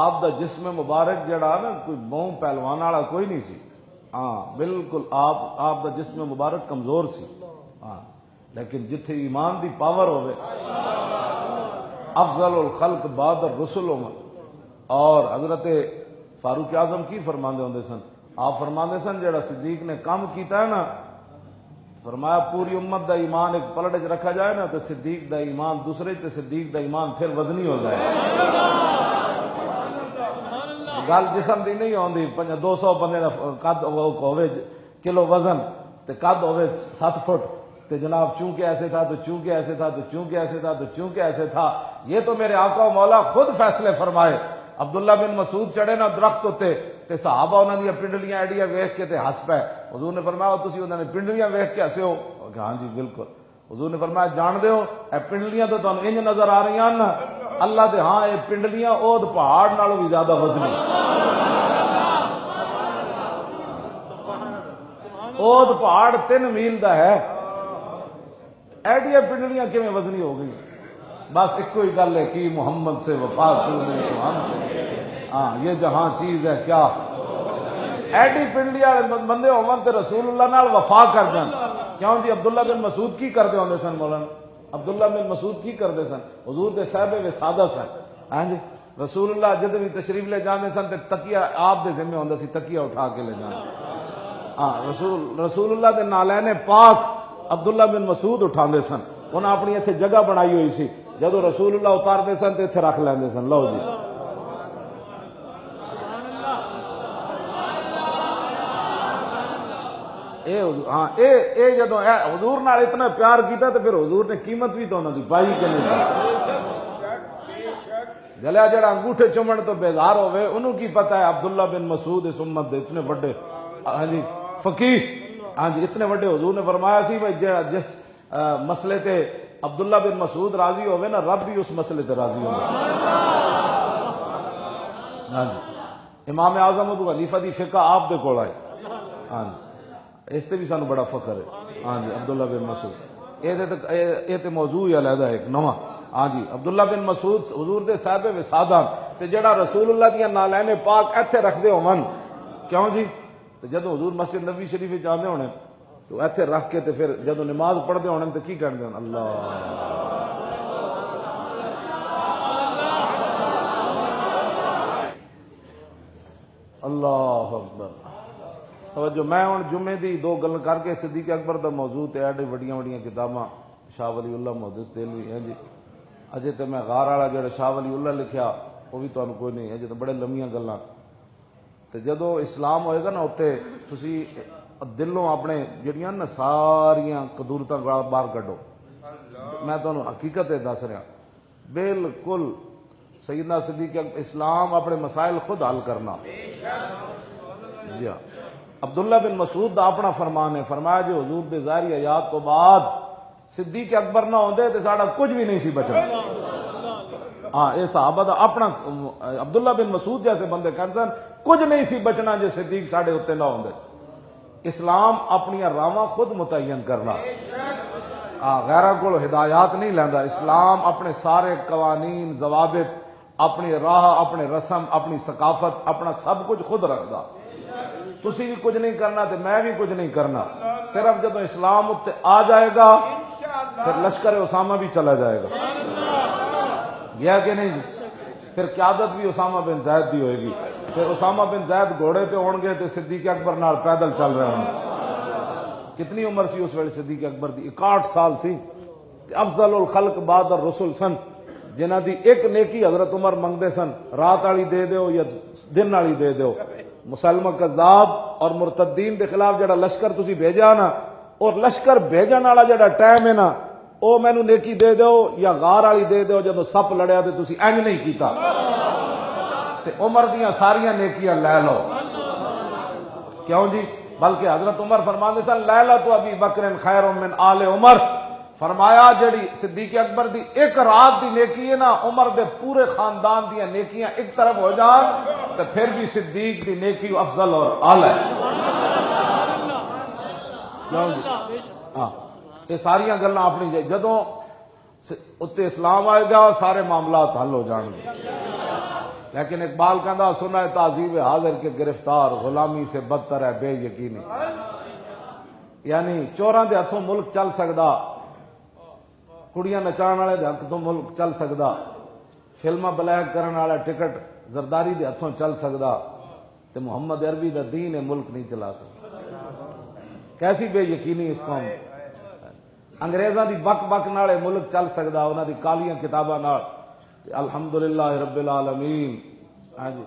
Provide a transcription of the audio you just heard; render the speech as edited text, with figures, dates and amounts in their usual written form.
آپ دا جسم مبارک جڑا نا کوئی بہوں پہلوان والا کوئی نہیں سی، ہاں بالکل آپ دا جسم مبارک کمزور سی، ہاں لیکن جتھے ایمان دی پاور ہوئے، افضل الخلق بعد الرسل عمر. اور حضرت فاروق اعظم کی فرماندے ہوندے سن، آپ فرماندے سن جڑا صدیق نے کام کیتا ہے نا، فرمایا پوری امت دا ایمان ایک پلڑ وچ رکھا جائے نا تو صدیق دا ایمان دوسرے تے صدیق دا ایمان پھر وزنی ہو جائے. گل جسم دی نہیں ہوندی 200 بندے دا قد ہوے کلو وزن تے قد ہوے 7 فٹ تے جناب چونکہ ایسے تھا تو چونکہ ایسے تھا تو چونکہ ایسے تھا تو چونکہ ایسے تھا. یہ تو میرے آقا و مولا خود فیصلے فرمائے. عبداللہ بن مسعود چڑھے نا درخت ہوتے تے صحابہ انہاں دی پنڈلیاں ایڈیاں ویکھ کے تے ہس پے. حضور نے فرمایا تسی انہاں نے پنڈلیاں ویکھ کے ہسے ہو؟ کہ ہاں جی بالکل. حضور نے فرمایا جان دے ہو اے پنڈلیاں تو تانوں انج نظر آ رہی ہیں نا، اللہ دے ہاں اے پنڈلیاں اود پہاڑ نالوں بھی زیادہ وزنی. اود پہاڑ 3 میل دا ہے، ایڈیاں پنڈلیاں کیویں وزنی ہو گئی؟ بس ایک ہی گل ہے کہ محمد سے وفا تو نے تو ہم سے، ہاں یہ جہاں چیز ہے کیا ایڈی پنڈلی والے بندے ہون تے رسول اللہ نال وفا کر جان. کیوں جی عبداللہ بن مسعود کی کردے ہوندے سن؟ مولانا عبداللہ بن مسعود کی کردے سن؟ حضور دے صاحب وسادہ سن. ہاں جی رسول اللہ جد بھی تشریف لے جاندے سن تے تکیہ آپ دے ذمہ ہوندا سی، تکیہ اٹھا کے لے جانا. ہاں رسول اللہ دے نالین پاک عبداللہ بن مسعود اٹھاندے سن. انہاں اپنی ایتھے جگہ بنائی ہوئی سی، جدو رسول اللہ اتاردے سن تے ایتھے رکھ لیندے سن. لو جی ہاں اے جدو حضور نال اتنا پیار کیتا تو پھر حضور نے قیمت بھی تو انہاں دی پائی کہ نہیں پائی. جلیا جڑا انگوٹھے چومن تو بیزار ہوئے انہوں کی پتہ ہے عبداللہ بن مسعود اس امت دے اتنے بڑے ہاں جی فقیہ، ہاں جی اتنے بڑے. حضور نے فرمایا سی بھائی جس مسئلے تے عبداللہ بن مسعود راضی ہوئے نا رب بھی اس مسئلے تے راضی ہوئے. ہاں جی امام اعظم ابو حنیفہ دی فقہ آپ دے کول آئی. ہاں جی اس تے بھی سانو بڑا فخر ہے. ہاں جی عبداللہ بن مسعود یہ تے موضوع ہی علیحدہ ایک نواں. ہاں جی عبداللہ بن مسعود حضور دے صاحب وسادہ تے جڑا رسول اللہ دیاں نالین پاک ایتھے رکھ دے ہون. کیوں جی جدو حضور مسجد نبی شریف جاندے ہونے تو ایتھے رکھ کے تے پھر جدو نماز پڑھدے ہونے تو کی کہندے ہون؟ اللہ اللہ اکبر. توجہ میں ہن جمعے دی 2 گل کر کے صدیق اکبر دا موضوع تے ایڈی وڈیاں وڈیاں کتاباں شاہ ولی اللہ محدث دہلوی ہیں جی. اجے تے میں غار والا جڑا شاہ ولی اللہ لکھیا وہ بھی تانوں کوئی نہیں ہے جے بڑے لمیاں گلاں. تے جدو اسلام ہوئے گا نا اتنے تسی دلوں اپنے جڑیاں نا ساریاں قدورتاں باہر کڈو. میں تانوں حقیقت دس رہا بالکل. سیدنا صدیق اسلام اپنے مسائل خود حل کرنا. جی ہاں عبداللہ بن مسعود دا اپنا فرمان ہے، فرمایا جو حضور دے ظاہری حیات تو بعد صدیق اکبر نہ ہوندے تے ساڈا کچھ بھی نہیں سی بچنا. ہاں یہ صحابہ دا اپنا عبداللہ بن مسعود جیسے بندے کہن سن کچھ نہیں سی بچنا جے صدیق ساڈے اتنے نہ ہوندے. اسلام اپنی راواں خود متعین کرنا، غیرہ کو ہدایات نہیں لیندا. اسلام اپنے سارے قوانین ضوابط اپنی راہ اپنے رسم اپنی ثقافت اپنا سب کچھ خود رکھدا. تسی بھی کچھ نہیں کرنا تے میں بھی کچھ نہیں کرنا. صرف جب اسلام اتنے آ جائے گا پھر لشکر اسامہ بھی چلا جائے گا. یہ کہ نہیں جی پھر قیادت بھی اسامہ بن زید دی ہوئے گی. پھر اسامہ بن زید گھوڑے تے ہون گے تے صدیق اکبر نال پیدل چل رہے ہوں. کتنی عمر سی اس ویلے صدیق اکبر دی؟ 61 سال سی. افضل الخلق بعد الرسل سن جنہ دی ایک نیکی حضرت عمر منگدے سن رات والی دے دیو یا دن والی دے دیو. مسلمہ کذاب اور مرتدین دے خلاف جڑا لشکر تسی بھیجا نا اور لشکر بھیجن والا جڑا ٹائم ہے نا او مینوں نیکی دے دیو یا غار والی دے دیو. جدو سپ لڑیا تے تسی انج نہیں کیتا تے عمر دیاں ساریاں نیکیاں لے لو. کیوں جی بلکہ حضرت عمر فرماندے سن لیلۃ ابی بکر خیر من آل عمر. فرمایا جڑی صدیق اکبر دی ایک رات دی نیکی ہے نا عمر دے پورے خاندان دیاں نیکیاں ایک طرف ہو جان تو پھر بھی صدیق دی نیکی افضل اور اعلی ہے. ہاں یہ ساریاں گلاں اپنی جدوں اتنے اسلام آئے گا سارے معاملات حل ہو جان گے. لیکن اقبال کہندا سنا ہے تہذیب حاضر کے گرفتار غلامی سے بدتر ہے بے یقینی. یعنی چوراں دے ہتھوں ملک چل سکدا، کڑیاں نچان والے دے ہتھوں ملک چل سکدا، فلماں بلیک کرن والا ٹکٹ زرداری دے ہتھوں چل سکدا، تے محمد عربی دا دین ملک نہیں چلا سکدا. کیسی بے یقینی اس قوم. انگریزاں دی بک بک نال ملک چل سکدا، انہاں دی کالیاں کتاباں نال. الحمدللہ رب العالمین. ہاں جی.